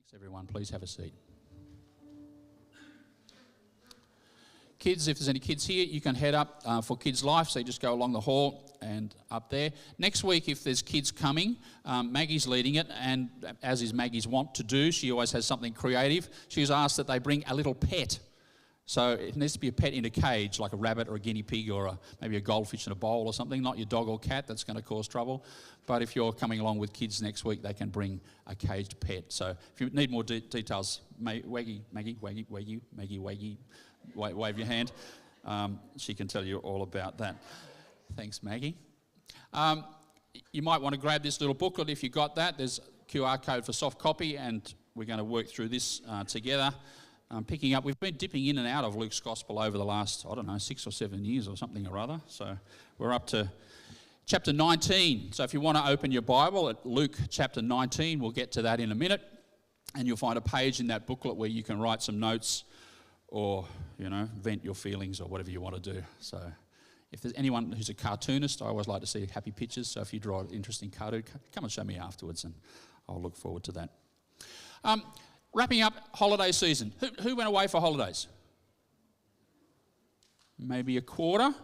Thanks, everyone. Please have a seat. Kids, if there's any kids here, you can head up for Kids Life, so you just go along the hall and up there. Next week, if there's kids coming, Maggie's leading it, and as is Maggie's wont to do, she always has something creative. She's asked that they bring a little pet. So it needs to be a pet in a cage, like a rabbit or a guinea pig or maybe a goldfish in a bowl or something, not your dog or cat, that's going to cause trouble. But if you're coming along with kids next week, they can bring a caged pet. So if you need more details, Maggie, wave your hand. She can tell you all about that. Thanks, Maggie. You might want to grab this little booklet if you got that. There's a QR code for soft copy, and we're going to work through this together. Picking up, we've been dipping in and out of Luke's Gospel over the last, 6 or 7 years or something or other. So we're up to chapter 19. So if you want to open your Bible at Luke chapter 19, we'll get to that in a minute. And you'll find a page in that booklet where you can write some notes or, vent your feelings or whatever you want to do. So if there's anyone who's a cartoonist, I always like to see happy pictures. So if you draw an interesting cartoon, come and show me afterwards, and I'll look forward to that. Wrapping up holiday season. Who went away for holidays? Maybe a quarter.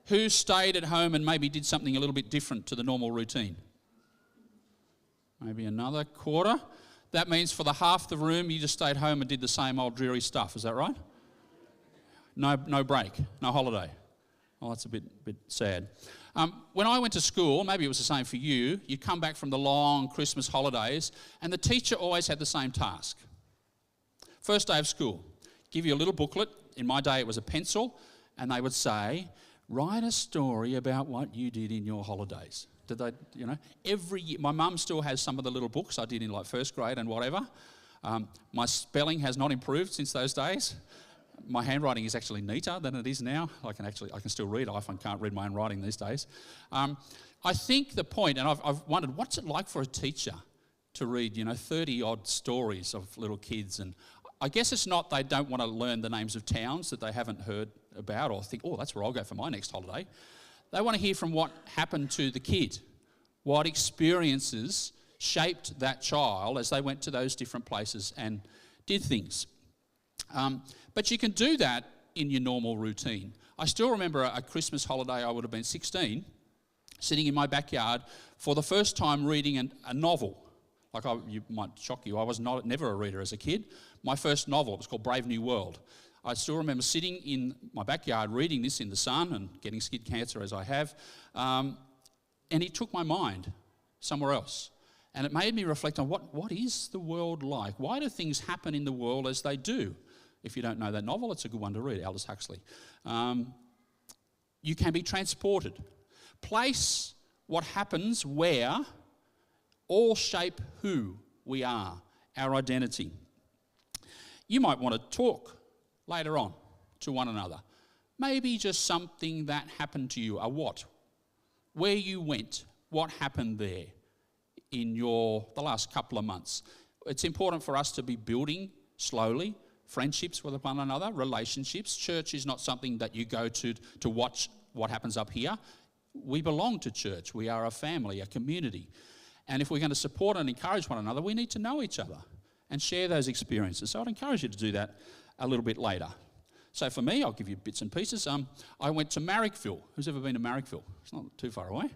Who stayed at home and maybe did something a little bit different to the normal routine? Maybe another quarter. That means for the half the room, you just stayed home and did the same old dreary stuff. Is that right? No break, no holiday. Well, that's a bit sad. When I went to school, maybe it was the same for you, you'd come back from the long Christmas holidays and the teacher always had the same task. First day of school, give you a little booklet. In my day it was a pencil, and they would say, write a story about what you did in your holidays. Did they, every year, my mum still has some of the little books I did in like first grade and whatever. My spelling has not improved since those days. My handwriting is actually neater than it is now. I can still read. I often can't read my own writing these days. I think the point, and I've wondered, what's it like for a teacher to read, 30-odd stories of little kids? And I guess it's not they don't want to learn the names of towns that they haven't heard about or think, oh, that's where I'll go for my next holiday. They want to hear from what happened to the kid, what experiences shaped that child as they went to those different places and did things. But you can do that in your normal routine. I still remember a Christmas holiday, I would have been 16, sitting in my backyard for the first time reading a novel. You might shock you, I was never a reader as a kid. My first novel was called Brave New World. I still remember sitting in my backyard reading this in the sun and getting skin cancer as I have, and it took my mind somewhere else. And it made me reflect on what is the world like? Why do things happen in the world as they do? If you don't know that novel, it's a good one to read, Aldous Huxley. You can be transported. Place what happens where all shape who we are, our identity. You might want to talk later on to one another. Maybe just something that happened to you, where you went, what happened there in the last couple of months. It's important for us to be building slowly friendships with one another, relationships. Church is not something that you go to watch what happens up here. We belong to church. We are a family, a community. And if we're going to support and encourage one another, we need to know each other and share those experiences. So I'd encourage you to do that a little bit later. So for me, I'll give you bits and pieces. I went to Marrickville. Who's ever been to Marrickville? It's not too far away.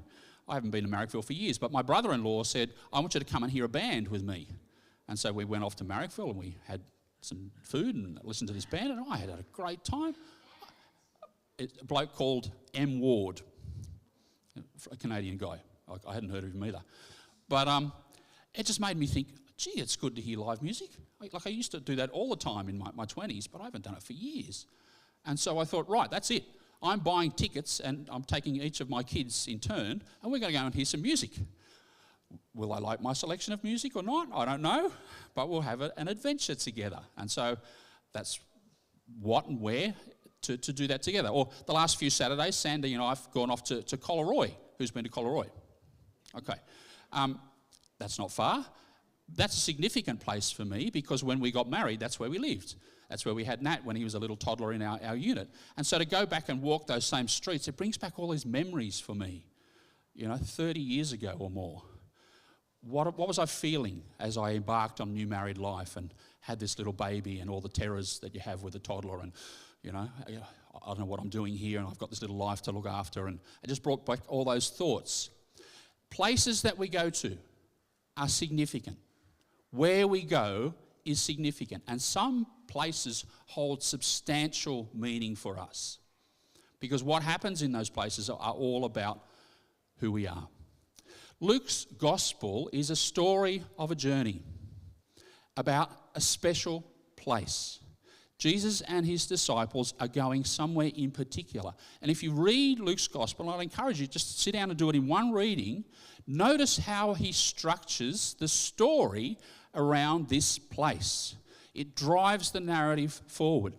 I haven't been to Marrickville for years, but my brother-in-law said, I want you to come and hear a band with me. And so we went off to Marrickville and we had some food and listened to this band, and I had a great time. It's a bloke called M. Ward, a Canadian guy. I hadn't heard of him either. But it just made me think, gee, it's good to hear live music. I used to do that all the time in my 20s, but I haven't done it for years. And so I thought, right, that's it. I'm buying tickets and I'm taking each of my kids in turn, and we're going to go and hear some music. Will I like my selection of music or not? I don't know, but we'll have an adventure together. And so that's what and where to do that together. Or the last few Saturdays, Sandy and I have gone off to Collaroy. Who's been to Collaroy? Okay. That's not far. That's a significant place for me because when we got married, that's where we lived. That's where we had Nat when he was a little toddler in our unit. And so to go back and walk those same streets, it brings back all these memories for me, 30 years ago or more. what was I feeling as I embarked on new married life and had this little baby and all the terrors that you have with a toddler and, I don't know what I'm doing here and I've got this little life to look after, and it just brought back all those thoughts. Places that we go to are significant. Where we go is significant, and some places hold substantial meaning for us because what happens in those places are all about who we are. Luke's gospel is a story of a journey about a special place. Jesus and his disciples are going somewhere in particular. And if you read Luke's gospel, I'd encourage you just to sit down and do it in one reading. Notice how he structures the story around this place. It drives the narrative forward.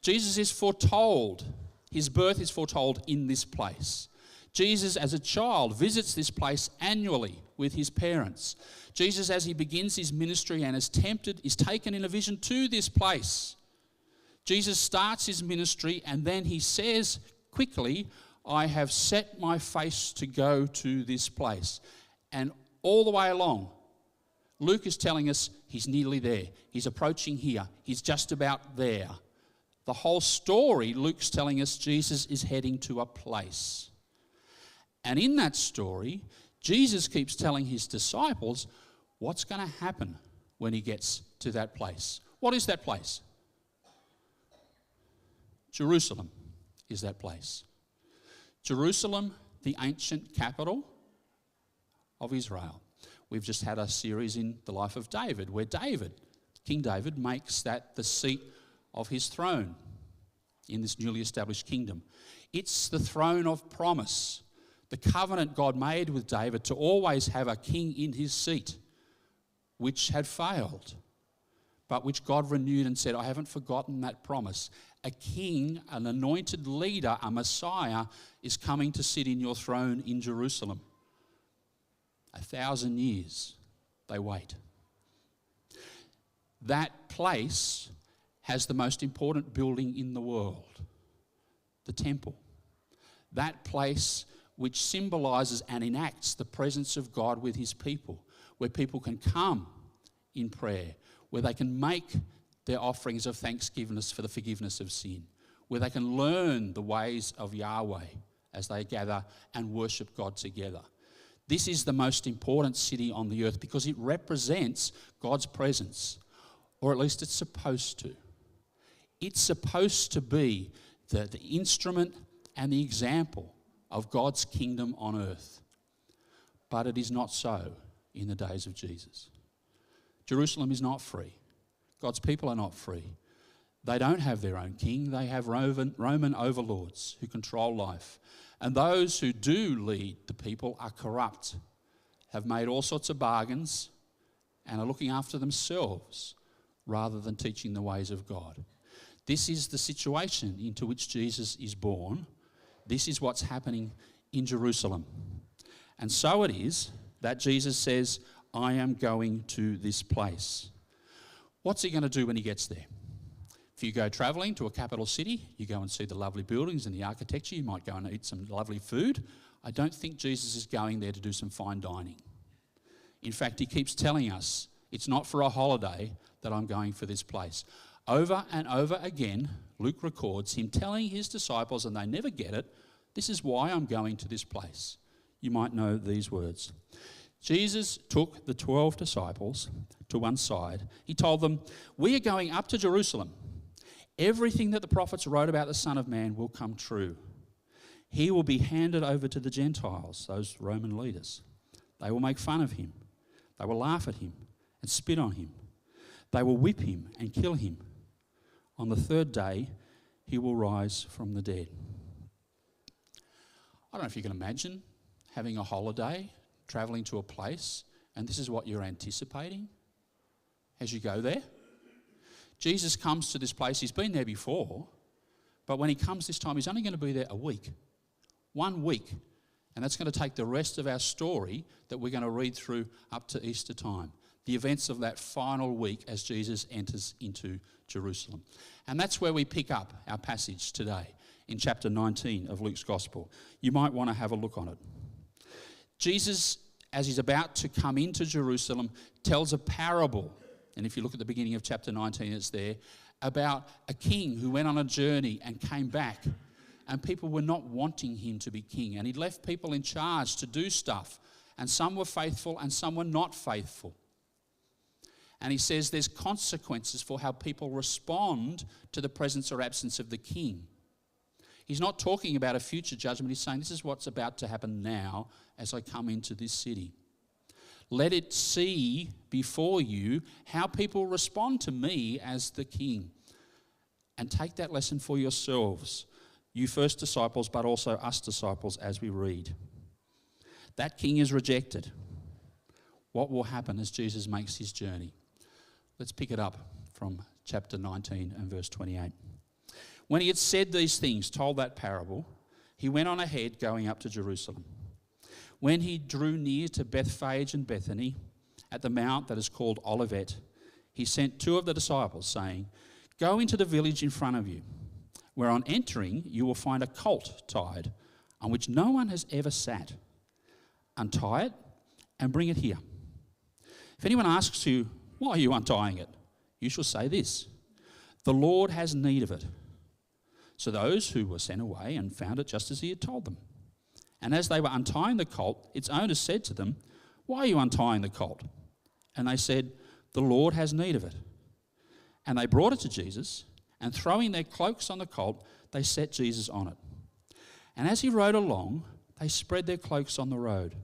Jesus is foretold. His birth is foretold in this place. Jesus, as a child, visits this place annually with his parents. Jesus, as he begins his ministry and is tempted, is taken in a vision to this place. Jesus starts his ministry and then he says quickly, I have set my face to go to this place. And all the way along, Luke is telling us he's nearly there. He's approaching here. He's just about there. The whole story, Luke's telling us Jesus is heading to a place. And in that story, Jesus keeps telling his disciples what's going to happen when he gets to that place. What is that place? Jerusalem is that place. Jerusalem, the ancient capital of Israel. We've just had a series in the life of David where King David, makes that the seat of his throne in this newly established kingdom. It's the throne of promise, the covenant God made with David to always have a king in his seat, which had failed, but which God renewed and said, I haven't forgotten that promise. A king, an anointed leader, a Messiah is coming to sit in your throne in Jerusalem. 1,000 years they wait. That place has the most important building in the world, the temple. That place which symbolises and enacts the presence of God with his people, where people can come in prayer, where they can make their offerings of thanksgiving for the forgiveness of sin, where they can learn the ways of Yahweh as they gather and worship God together. This is the most important city on the earth because it represents God's presence, or at least it's supposed to. It's supposed to be the instrument and the example of God's kingdom on earth. But it is not so in the days of Jesus. Jerusalem is not free. God's people are not free. They don't have their own king. They have Roman overlords who control life. And those who do lead the people are corrupt, have made all sorts of bargains, and are looking after themselves rather than teaching the ways of God. This is the situation into which Jesus is born. This is what's happening in Jerusalem. And so it is that Jesus says, I am going to this place. What's he going to do when he gets there? If you go travelling to a capital city, you go and see the lovely buildings and the architecture, you might go and eat some lovely food. I don't think Jesus is going there to do some fine dining. In fact, he keeps telling us, it's not for a holiday that I'm going for this place. Over and over again, Luke records him telling his disciples, and they never get it, this is why I'm going to this place. You might know these words. Jesus took the 12 disciples to one side. He told them, we are going up to Jerusalem. Everything that the prophets wrote about the Son of Man will come true. He will be handed over to the Gentiles, those Roman leaders. They will make fun of him. They will laugh at him and spit on him. They will whip him and kill him. On the third day, he will rise from the dead. I don't know if you can imagine having a holiday, travelling to a place, and this is what you're anticipating as you go there. Jesus comes to this place. He's been there before, but when he comes this time, he's only going to be there a week. 1 week. And that's going to take the rest of our story that we're going to read through up to Easter time. The events of that final week as Jesus enters into Jerusalem. And that's where we pick up our passage today in chapter 19 of Luke's Gospel. You might want to have a look on it. Jesus, as he's about to come into Jerusalem, tells a parable. And if you look at the beginning of chapter 19, it's there, about a king who went on a journey and came back, and people were not wanting him to be king. And he left people in charge to do stuff, and some were faithful and some were not faithful. And he says there's consequences for how people respond to the presence or absence of the king. He's not talking about a future judgment. He's saying this is what's about to happen now as I come into this city. Let it see before you how people respond to me as the king. And take that lesson for yourselves, you first disciples, but also us disciples as we read. That king is rejected. What will happen as Jesus makes his journey? Let's pick it up from chapter 19 and verse 28. When he had said these things, told that parable, he went on ahead going up to Jerusalem. When he drew near to Bethphage and Bethany, at the mount that is called Olivet, he sent two of the disciples, saying, "Go into the village in front of you, where on entering you will find a colt tied, on which no one has ever sat. Untie it and bring it here. If anyone asks you, 'Why are you untying it?' you shall say this, 'The Lord has need of it.'" So those who were sent away and found it just as he had told them. And as they were untying the colt, its owner said to them, "Why are you untying the colt?" And they said, "The Lord has need of it." And they brought it to Jesus, and throwing their cloaks on the colt, they set Jesus on it. And as he rode along, they spread their cloaks on the road.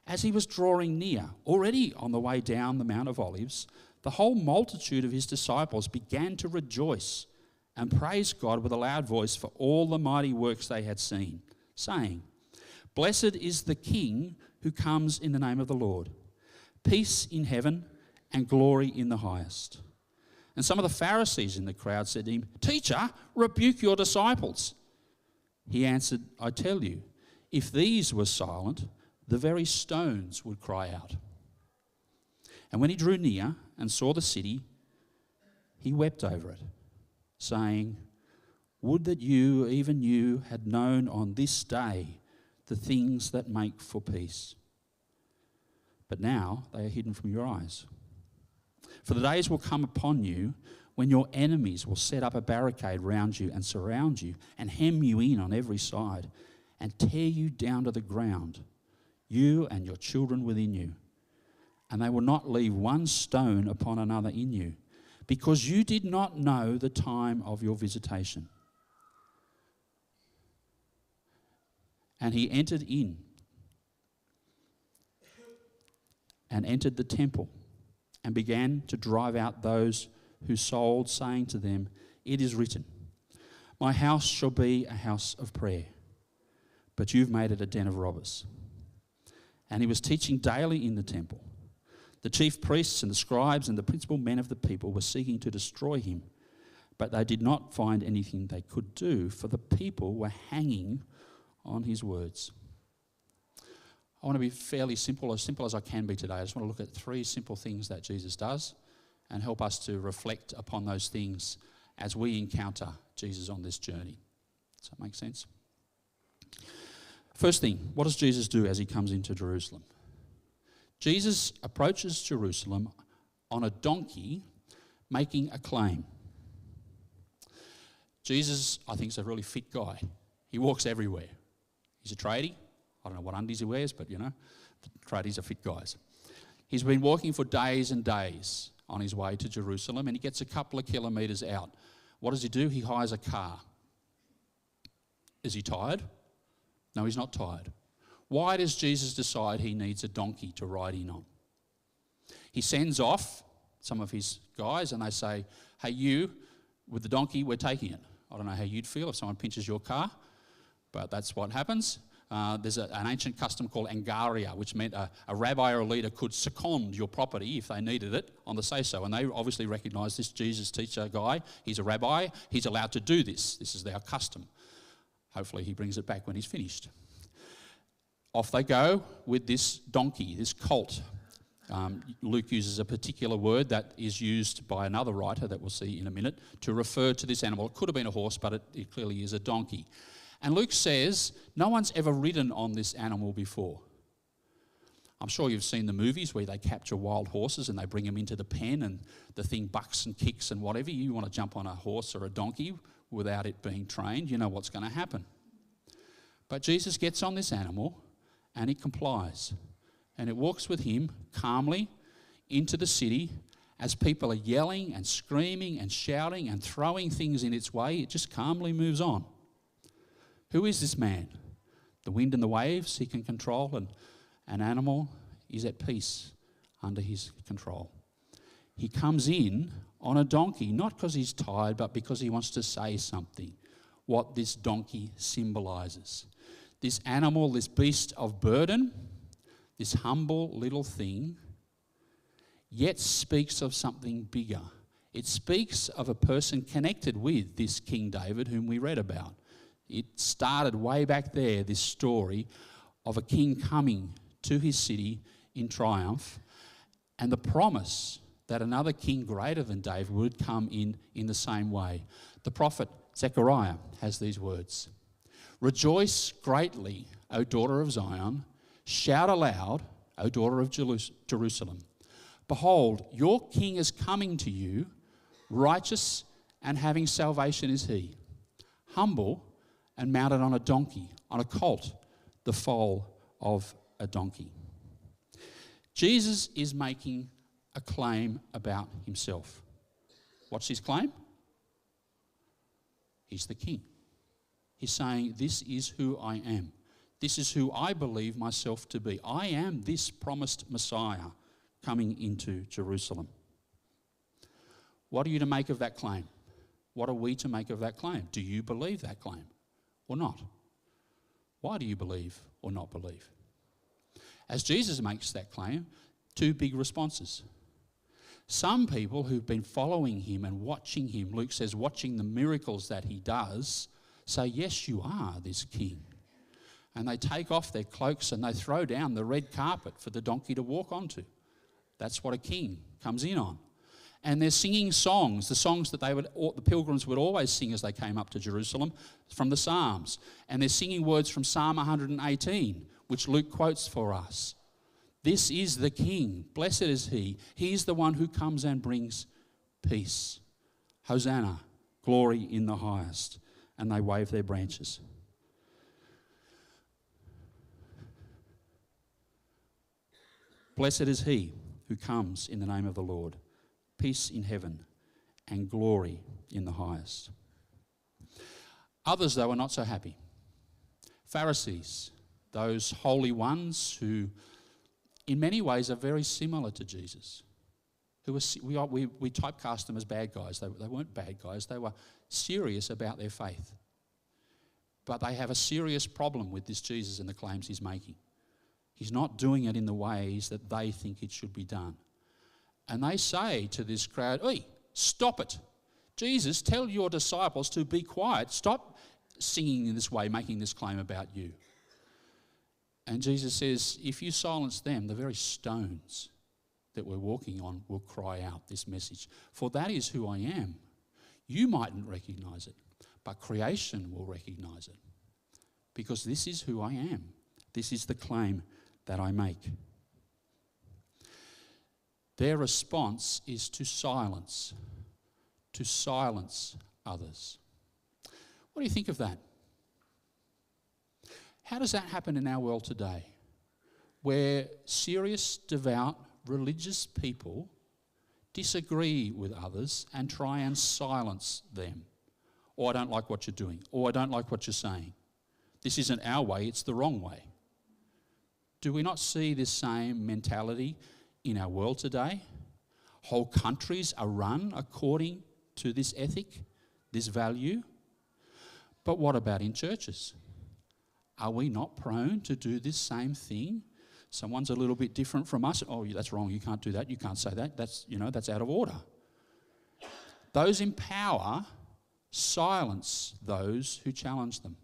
As he was drawing near, already on the way down the Mount of Olives, the whole multitude of his disciples began to rejoice and praise God with a loud voice for all the mighty works they had seen, saying, "Blessed is the King who comes in the name of the Lord. Peace in heaven and glory in the highest." And some of the Pharisees in the crowd said to him, "Teacher, rebuke your disciples." He answered, "I tell you, if these were silent, the very stones would cry out." And when he drew near and saw the city, he wept over it, saying, "Would that you, even you, had known on this day the things that make for peace. But now they are hidden from your eyes. For the days will come upon you when your enemies will set up a barricade round you and surround you and hem you in on every side and tear you down to the ground, you and your children within you. And they will not leave one stone upon another in you, because you did not know the time of your visitation." And he entered in and entered the temple and began to drive out those who sold, saying to them, "It is written, 'My house shall be a house of prayer,' but you've made it a den of robbers." And he was teaching daily in the temple. The chief priests and the scribes and the principal men of the people were seeking to destroy him, but they did not find anything they could do, for the people were hanging on his words. I want to be fairly simple as I can be today. I just want to look at three simple things that Jesus does and help us to reflect upon those things as we encounter Jesus on this journey. Does that make sense? First thing, what does Jesus do as he comes into Jerusalem? Jesus approaches Jerusalem on a donkey, making a claim. Jesus, I think, is a really fit guy. He walks everywhere. He's a tradie. I don't know what undies he wears, but, the tradies are fit guys. He's been walking for days and days on his way to Jerusalem, and he gets a couple of kilometres out. What does he do? He hires a car. Is he tired? No, he's not tired. Why does Jesus decide he needs a donkey to ride in on? He sends off some of his guys, and they say, "Hey, you, with the donkey, we're taking it." I don't know how you'd feel if someone pinches your car, but that's what happens. There's an ancient custom called angaria, which meant a rabbi or a leader could second your property if they needed it on the say-so. And they obviously recognise this Jesus teacher guy. He's a rabbi. He's allowed to do this. This is their custom. Hopefully he brings it back when he's finished. Off they go with this donkey, this colt. Luke uses a particular word that is used by another writer that we'll see in a minute to refer to this animal. It could have been a horse, but it clearly is a donkey. And Luke says, no one's ever ridden on this animal before. I'm sure you've seen the movies where they capture wild horses and they bring them into the pen and the thing bucks and kicks and whatever. You want to jump on a horse or a donkey without it being trained, you know what's going to happen. But Jesus gets on this animal and it complies. And it walks with him calmly into the city. As people are yelling and screaming and shouting and throwing things in its way, it just calmly moves on. Who is this man? The wind and the waves he can control, and an animal is at peace under his control. He comes in on a donkey, not because he's tired, but because he wants to say something, what this donkey symbolises. This animal, this beast of burden, this humble little thing, yet speaks of something bigger. It speaks of a person connected with this King David whom we read about. It started way back there, this story of a king coming to his city in triumph, and the promise that another king greater than David would come in the same way. The prophet Zechariah has these words: "Rejoice greatly, O daughter of Zion. Shout aloud, O daughter of Jerusalem. Behold, your king is coming to you, righteous and having salvation is he, humble and mounted on a donkey, on a colt, the foal of a donkey." Jesus is making a claim about himself. What's his claim? He's the king. He's saying, this is who I am. This is who I believe myself to be. I am this promised Messiah coming into Jerusalem. What are you to make of that claim? What are we to make of that claim? Do you believe that claim or not? Why do you believe or not believe? As Jesus makes that claim, two big responses. Some people who've been following him and watching him, Luke says, watching the miracles that he does, say, yes, you are this king. And they take off their cloaks and they throw down the red carpet for the donkey to walk onto. That's what a king comes in on. And they're singing songs, the songs that the pilgrims would always sing as they came up to Jerusalem from the Psalms. And they're singing words from Psalm 118, which Luke quotes for us. This is the king, blessed is he. He's the one who comes and brings peace. Hosanna, glory in the highest. And they wave their branches. Blessed is he who comes in the name of the Lord. Peace in heaven and glory in the highest. Others, though, are not so happy. Pharisees, those holy ones who in many ways are very similar to Jesus. We typecast them as bad guys. They weren't bad guys. They were serious about their faith. But they have a serious problem with this Jesus and the claims he's making. He's not doing it in the ways that they think it should be done. And they say to this crowd, "Oi, stop it. Jesus, tell your disciples to be quiet. Stop singing in this way, making this claim about you." And Jesus says, if you silence them, the very stones that we're walking on will cry out this message. For that is who I am. You mightn't recognize it, but creation will recognize it. Because this is who I am. This is the claim that I make. Their response is to silence others. What do you think of that? How does that happen in our world today, where serious, devout, religious people disagree with others and try and silence them? Or I don't like what you're doing, or I don't like what you're saying. This isn't our way, it's the wrong way. Do we not see this same mentality in our world today? Whole countries are run according to this ethic, this value. But what about in churches? Are we not prone to do this same thing? Someone's a little bit different from us. Oh, that's wrong. You can't do that. You can't say that. That's out of order. Those in power silence those who challenge them.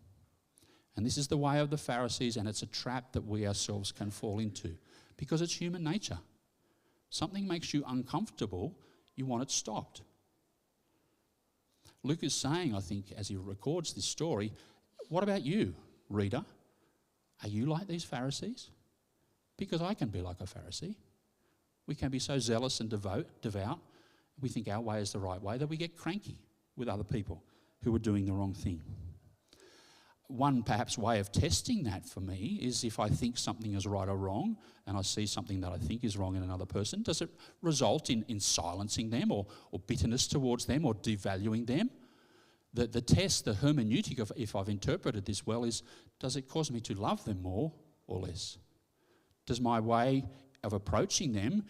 And this is the way of the Pharisees, and it's a trap that we ourselves can fall into because it's human nature. Something makes you uncomfortable, you want it stopped. Luke is saying, I think, as he records this story, what about you, reader? Are you like these Pharisees? Because I can be like a Pharisee. We can be so zealous and devout, we think our way is the right way, that we get cranky with other people who are doing the wrong thing. One perhaps way of testing that for me is if I think something is right or wrong and I see something that I think is wrong in another person, does it result in silencing them or bitterness towards them or devaluing them? The test, the hermeneutic of if I've interpreted this well is, does it cause me to love them more or less? Does my way of approaching them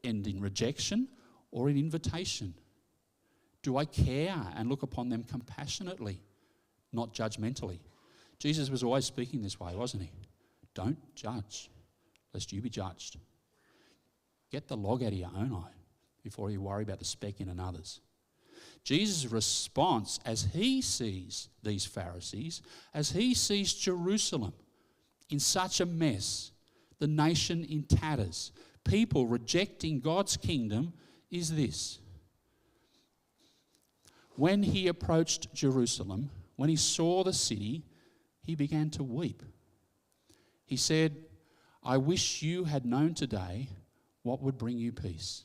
end in rejection or in invitation? Do I care and look upon them compassionately, not judgmentally? Jesus was always speaking this way, wasn't he? Don't judge, lest you be judged. Get the log out of your own eye before you worry about the speck in another's. Jesus' response as he sees these Pharisees, as he sees Jerusalem in such a mess, the nation in tatters, people rejecting God's kingdom, is this. When he approached Jerusalem, when he saw the city, he began to weep. He said, I wish you had known today what would bring you peace,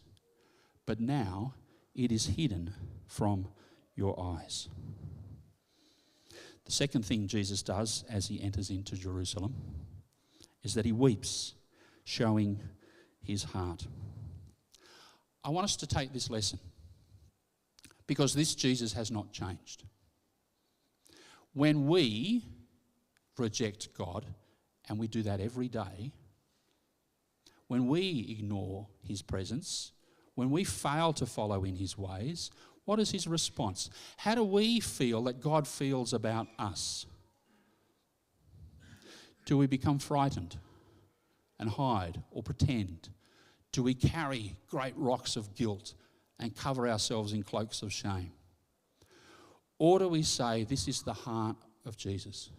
but now it is hidden from your eyes. The second thing Jesus does as he enters into Jerusalem is that he weeps, showing his heart. I want us to take this lesson because this Jesus has not changed. When we reject God, and we do that every day, when we ignore his presence, when we fail to follow in his ways, what is his response? How do we feel that God feels about us? Do we become frightened and hide or pretend? Do we carry great rocks of guilt and cover ourselves in cloaks of shame? Or do we say, this is the heart of Jesus?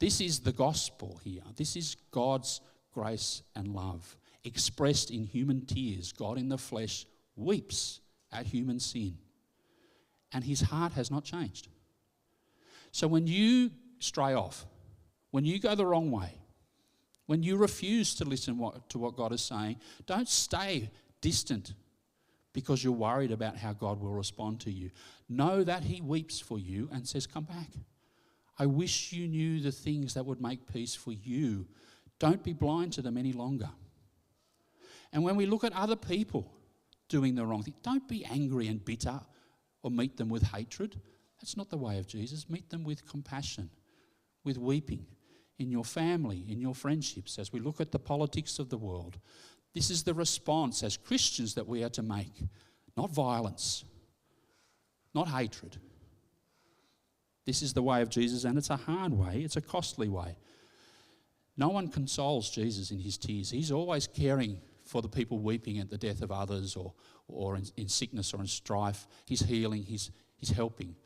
This is the gospel here. This is God's grace and love expressed in human tears. God in the flesh weeps at human sin, and his heart has not changed. So when you stray off, when you go the wrong way, when you refuse to listen to what God is saying, don't stay distant because you're worried about how God will respond to you. Know that he weeps for you and says, come back. I wish you knew the things that would make peace for you. Don't be blind to them any longer. And when we look at other people doing the wrong thing, don't be angry and bitter or meet them with hatred. That's not the way of Jesus. Meet them with compassion, with weeping in your family, in your friendships. As we look at the politics of the world, this is the response as Christians that we are to make. Not violence, not hatred. This is the way of Jesus, and it's a hard way. It's a costly way. No one consoles Jesus in his tears. He's always caring for the people weeping at the death of others or in sickness or in strife. He's healing, he's helping.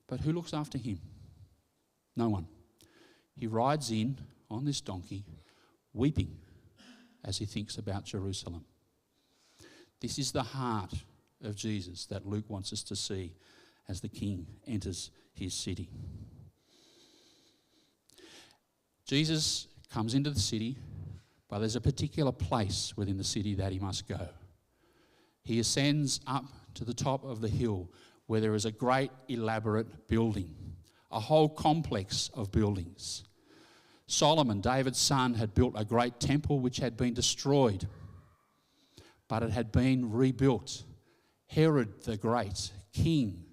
But who looks after him? No one. He rides in on this donkey, weeping as he thinks about Jerusalem. This is the heart of Jesus that Luke wants us to see as the king enters his city. Jesus comes into the city, but there's a particular place within the city that he must go. He ascends up to the top of the hill where there is a great elaborate building, a whole complex of buildings. Solomon, David's son, had built a great temple which had been destroyed, but it had been rebuilt. Herod the Great, king,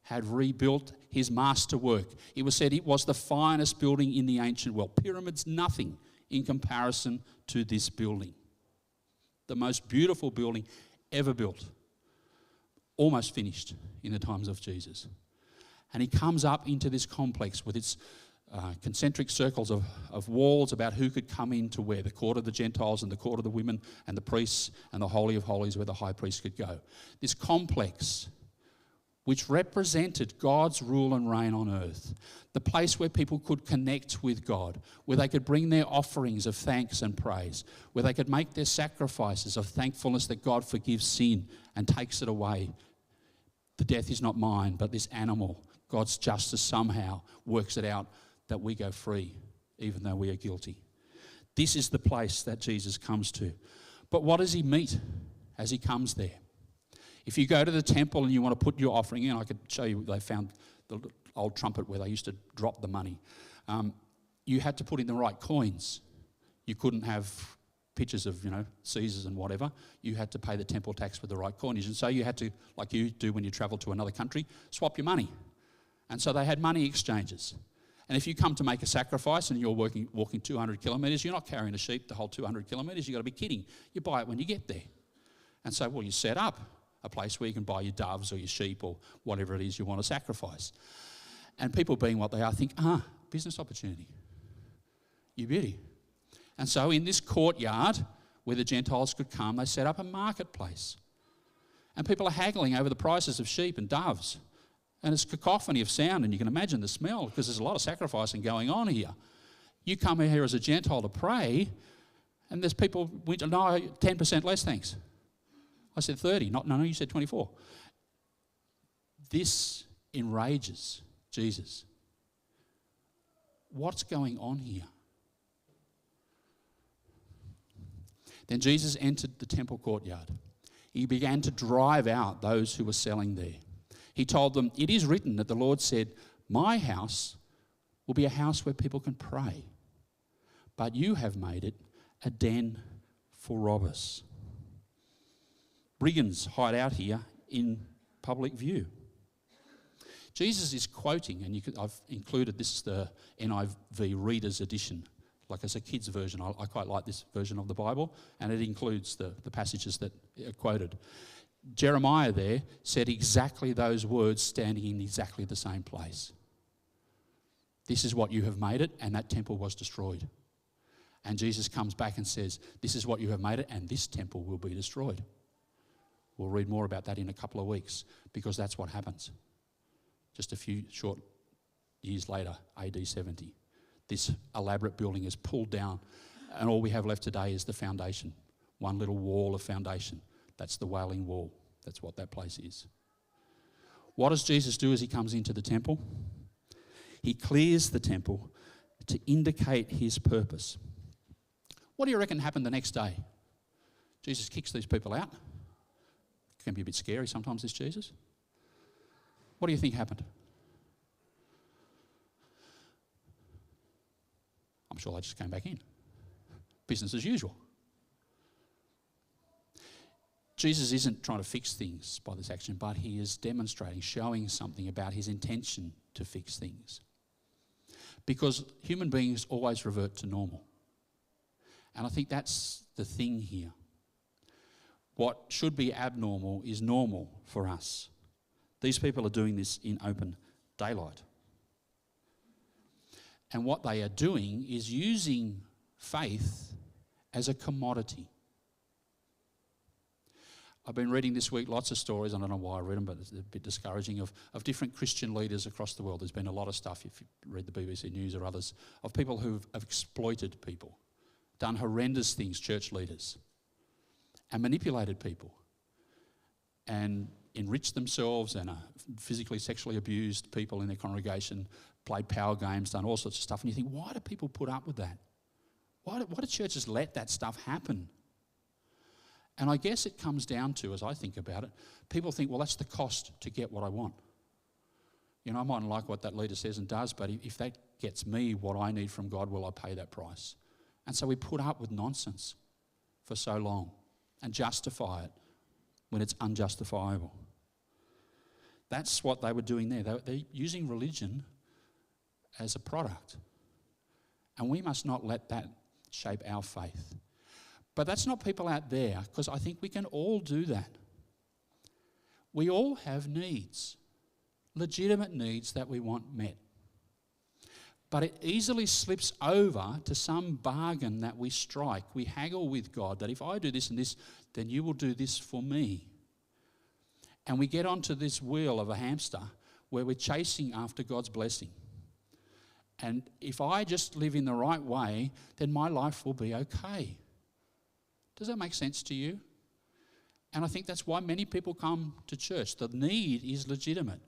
had rebuilt his masterwork. It was said it was the finest building in the ancient world. Pyramids, nothing in comparison to this building. The most beautiful building ever built. Almost finished in the times of Jesus. And he comes up into this complex with its concentric circles of walls about who could come into where, the court of the Gentiles and the court of the women and the priests and the Holy of Holies where the high priest could go. This complex which represented God's rule and reign on earth, the place where people could connect with God, where they could bring their offerings of thanks and praise, where they could make their sacrifices of thankfulness that God forgives sin and takes it away. The death is not mine, but this animal, God's justice somehow works it out that we go free, even though we are guilty. This is the place that Jesus comes to. But what does he meet as he comes there? If you go to the temple and you want to put your offering in, I could show you, they found the old trumpet where they used to drop the money. You had to put in the right coins. You couldn't have pictures of, Caesars and whatever. You had to pay the temple tax with the right coinage. And so you had to, like you do when you travel to another country, swap your money. And so they had money exchanges. And if you come to make a sacrifice and you're walking 200 kilometres, you're not carrying a sheep the whole 200 kilometres. You've got to be kidding. You buy it when you get there. And so, you set up a place where you can buy your doves or your sheep or whatever it is you want to sacrifice. And people being what they are think, business opportunity. You beauty. And so in this courtyard where the Gentiles could come, they set up a marketplace. And people are haggling over the prices of sheep and doves. And it's cacophony of sound, and you can imagine the smell because there's a lot of sacrificing going on here. You come here as a Gentile to pray, and there's people, no, 10% less, thanks. I said 30, no, you said 24. This enrages Jesus. What's going on here? Then Jesus entered the temple courtyard. He began to drive out those who were selling there. He told them, "It is written that the Lord said, 'My house will be a house where people can pray,' but you have made it a den for robbers." Brigands hide out here in public view. Jesus is quoting, and I've included, this is the NIV Reader's Edition, like as a kid's version. I quite like this version of the Bible, and it includes the passages that are quoted. Jeremiah there said exactly those words standing in exactly the same place. This is what you have made it, and that temple was destroyed. And Jesus comes back and says, this is what you have made it, and this temple will be destroyed. We'll read more about that in a couple of weeks, because that's what happens. Just a few short years later, AD 70, this elaborate building is pulled down, and all we have left today is the foundation, one little wall of foundation. That's the Wailing Wall. That's what that place is. What does Jesus do as he comes into the temple? He clears the temple to indicate his purpose. What do you reckon happened the next day? Jesus kicks these people out. It can be a bit scary sometimes, this Jesus. What do you think happened? I'm sure they just came back in. Business as usual. Jesus isn't trying to fix things by this action, but he is demonstrating, showing something about his intention to fix things. Because human beings always revert to normal. And I think that's the thing here. What should be abnormal is normal for us. These people are doing this in open daylight. And what they are doing is using faith as a commodity. I've been reading this week lots of stories, I don't know why I read them, but it's a bit discouraging, of different Christian leaders across the world. There's been a lot of stuff, if you read the BBC News or others, of people who have exploited people, done horrendous things, church leaders, and manipulated people, and enriched themselves, and physically, sexually abused people in their congregation, played power games, done all sorts of stuff. And you think, why do people put up with that? Why do churches let that stuff happen? And I guess it comes down to, as I think about it, people think, well, that's the cost to get what I want. I mightn't like what that leader says and does, but if that gets me what I need from God, will I pay that price? And so we put up with nonsense for so long and justify it when it's unjustifiable. That's what they were doing there. They're using religion as a product. And we must not let that shape our faith. But that's not people out there, because I think we can all do that. We all have needs, legitimate needs that we want met. But it easily slips over to some bargain that we strike. We haggle with God that if I do this and this, then you will do this for me. And we get onto this wheel of a hamster where we're chasing after God's blessing. And if I just live in the right way, then my life will be okay. Does that make sense to you? And I think that's why many people come to church. The need is legitimate.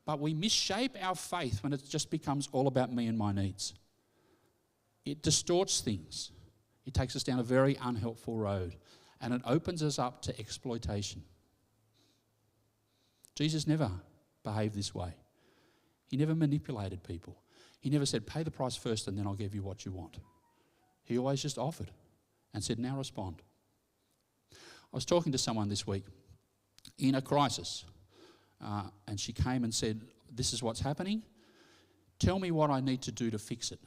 But we misshape our faith when it just becomes all about me and my needs. It distorts things. It takes us down a very unhelpful road, and it opens us up to exploitation. Jesus never behaved this way. He never manipulated people. He never said, pay the price first and then I'll give you what you want. He always just offered and said, now respond. I was talking to someone this week in a crisis, and she came and said, this is what's happening. Tell me what I need to do to fix it.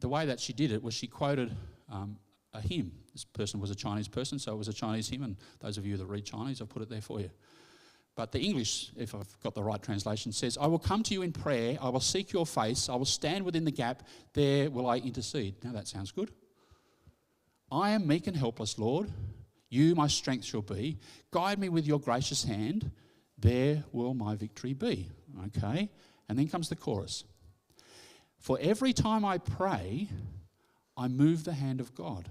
The way that she did it was she quoted a hymn. This person was a Chinese person, so it was a Chinese hymn, and those of you that read Chinese, I've put it there for you. But the English, if I've got the right translation, says, I will come to you in prayer, I will seek your face, I will stand within the gap, there will I intercede. Now that sounds good. I am meek and helpless, Lord. You my strength shall be. Guide me with your gracious hand, there will my victory be. Okay, and then comes the chorus. For every time I pray, I move the hand of God.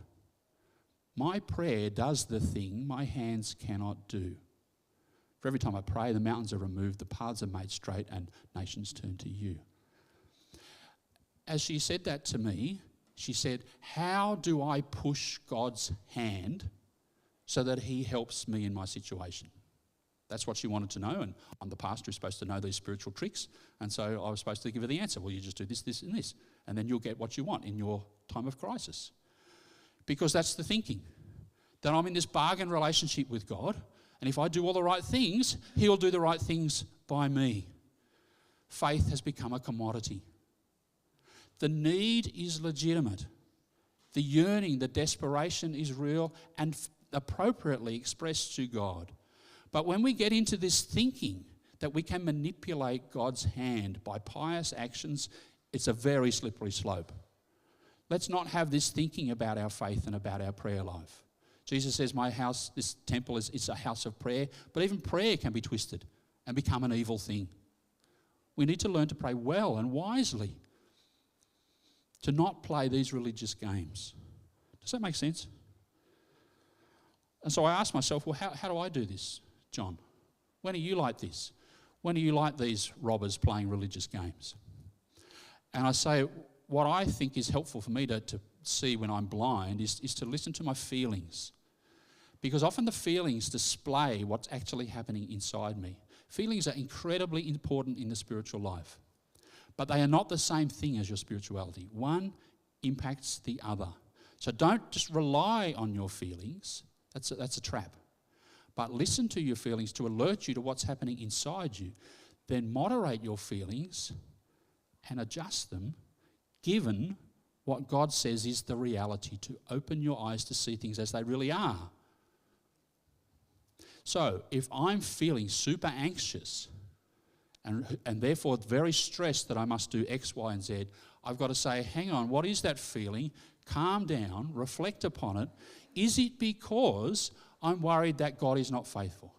My prayer does the thing my hands cannot do. For every time I pray, the mountains are removed, the paths are made straight, and nations turn to you. As she said that to me, she said, how do I push God's hand so that he helps me in my situation? That's what she wanted to know, and I'm the pastor who's supposed to know these spiritual tricks, and so I was supposed to give her the answer. Well, you just do this, this, and this, and then you'll get what you want in your time of crisis. Because that's the thinking, that I'm in this bargain relationship with God, and if I do all the right things, he'll do the right things by me. Faith has become a commodity. The need is legitimate. The yearning, the desperation is real and appropriately expressed to God. But when we get into this thinking that we can manipulate God's hand by pious actions, it's a very slippery slope. Let's not have this thinking about our faith and about our prayer life. Jesus says, my house, this temple, it's a house of prayer, but even prayer can be twisted and become an evil thing. We need to learn to pray well and wisely, to not play these religious games. Does that make sense? And so I asked myself, well, how do I do this, John? When are you like this? When are you like these robbers playing religious games? And I say, what I think is helpful for me to see when I'm blind is to listen to my feelings. Because often the feelings display what's actually happening inside me. Feelings are incredibly important in the spiritual life. But they are not the same thing as your spirituality. One impacts the other. So don't just rely on your feelings. That's a trap. But listen to your feelings to alert you to what's happening inside you. Then moderate your feelings and adjust them given what God says is the reality, to open your eyes to see things as they really are. So if I'm feeling super anxious and therefore very stressed that I must do X, Y, and Z, I've got to say, hang on, what is that feeling? Calm down, reflect upon it. Is it because I'm worried that God is not faithful?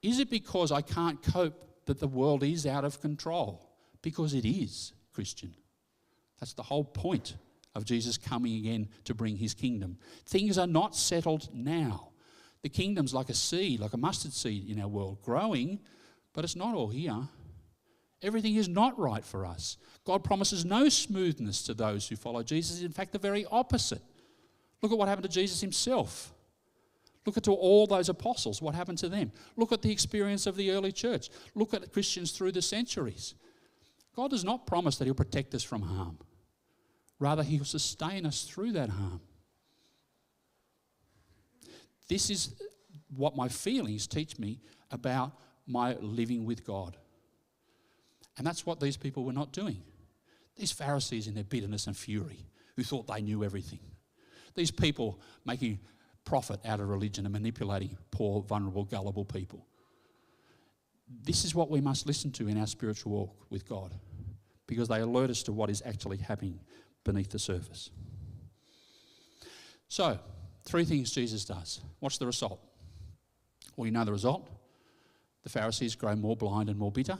Is it because I can't cope that the world is out of control? Because it is, Christian. That's the whole point of Jesus coming again to bring his kingdom. Things are not settled now. The kingdom's like a seed, like a mustard seed in our world, growing, but it's not all here. Everything is not right for us. God promises no smoothness to those who follow Jesus. In fact, the very opposite. Look at what happened to Jesus himself. Look at all those apostles, what happened to them. Look at the experience of the early church. Look at Christians through the centuries. God does not promise that he'll protect us from harm. Rather, he'll sustain us through that harm. This is what my feelings teach me about my living with God. And that's what these people were not doing. These Pharisees in their bitterness and fury, who thought they knew everything. These people making profit out of religion and manipulating poor, vulnerable, gullible people. This is what we must listen to in our spiritual walk with God, because they alert us to what is actually happening beneath the surface. So, 3 things Jesus does. What's the result? Well, you know the result. The Pharisees grow more blind and more bitter,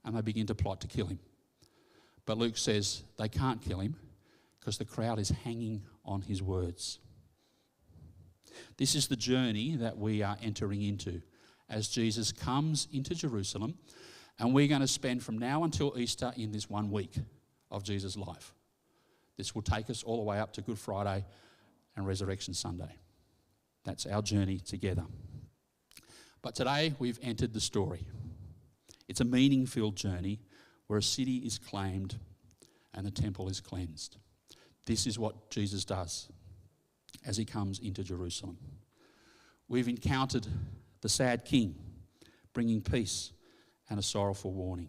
and they begin to plot to kill him. But Luke says they can't kill him because the crowd is hanging on his words. This is the journey that we are entering into as Jesus comes into Jerusalem, and we're going to spend from now until Easter in this 1 week of Jesus' life. This will take us all the way up to Good Friday and Resurrection Sunday. That's our journey together. But today we've entered the story. It's a meaning-filled journey where a city is claimed and the temple is cleansed. This is what Jesus does as he comes into Jerusalem. We've encountered the sad king bringing peace and a sorrowful warning.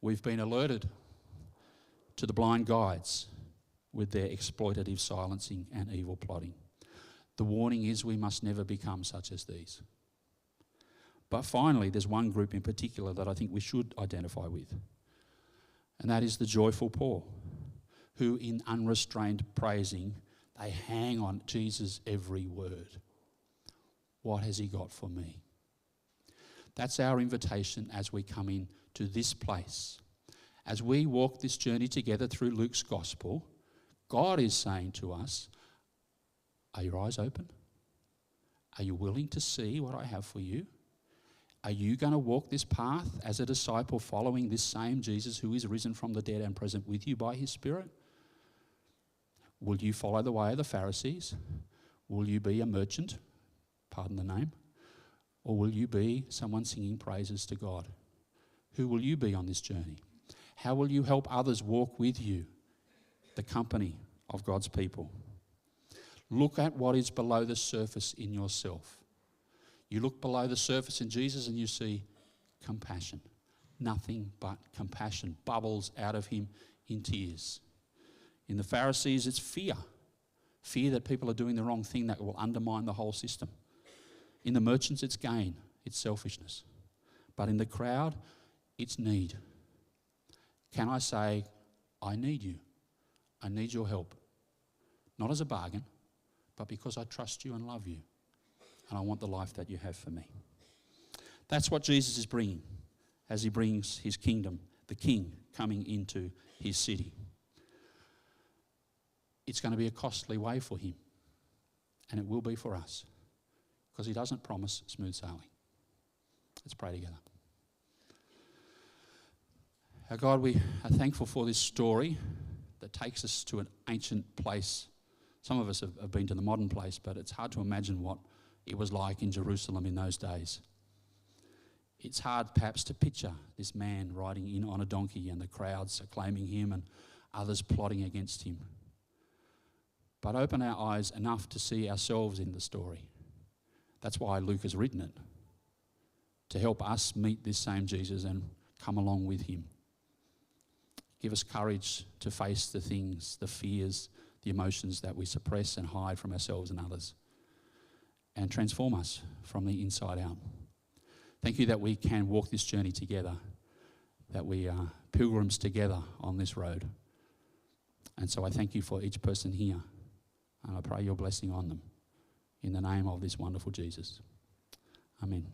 We've been alerted to the blind guides with their exploitative silencing and evil plotting. The warning is we must never become such as these. But finally, there's one group in particular that I think we should identify with, and that is the joyful poor, who in unrestrained praising, they hang on Jesus' every word. What has he got for me? That's our invitation as we come into this place. As we walk this journey together through Luke's gospel, God is saying to us, are your eyes open? Are you willing to see what I have for you? Are you going to walk this path as a disciple following this same Jesus who is risen from the dead and present with you by his Spirit? Will you follow the way of the Pharisees? Will you be a merchant, pardon the name? Or will you be someone singing praises to God? Who will you be on this journey? How will you help others walk with you, the company of God's people? Look at what is below the surface in yourself. You look below the surface in Jesus and you see compassion. Nothing but compassion bubbles out of him in tears. In the Pharisees, it's fear. Fear that people are doing the wrong thing that will undermine the whole system. In the merchants, it's gain, it's selfishness. But in the crowd, it's need. Can I say, I need you. I need your help. Not as a bargain, but because I trust you and love you. And I want the life that you have for me. That's what Jesus is bringing as he brings his kingdom, the king coming into his city. It's going to be a costly way for him. And it will be for us. Because he doesn't promise smooth sailing. Let's pray together. Our God, we are thankful for this story that takes us to an ancient place. Some of us have been to the modern place, but it's hard to imagine what it was like in Jerusalem in those days. It's hard perhaps to picture this man riding in on a donkey and the crowds acclaiming him and others plotting against him. But open our eyes enough to see ourselves in the story. That's why Luke has written it, to help us meet this same Jesus and come along with him. Give us courage to face the things, the fears, the emotions that we suppress and hide from ourselves and others, and transform us from the inside out. Thank you that we can walk this journey together, that we are pilgrims together on this road. And so I thank you for each person here, and I pray your blessing on them. In the name of this wonderful Jesus. Amen.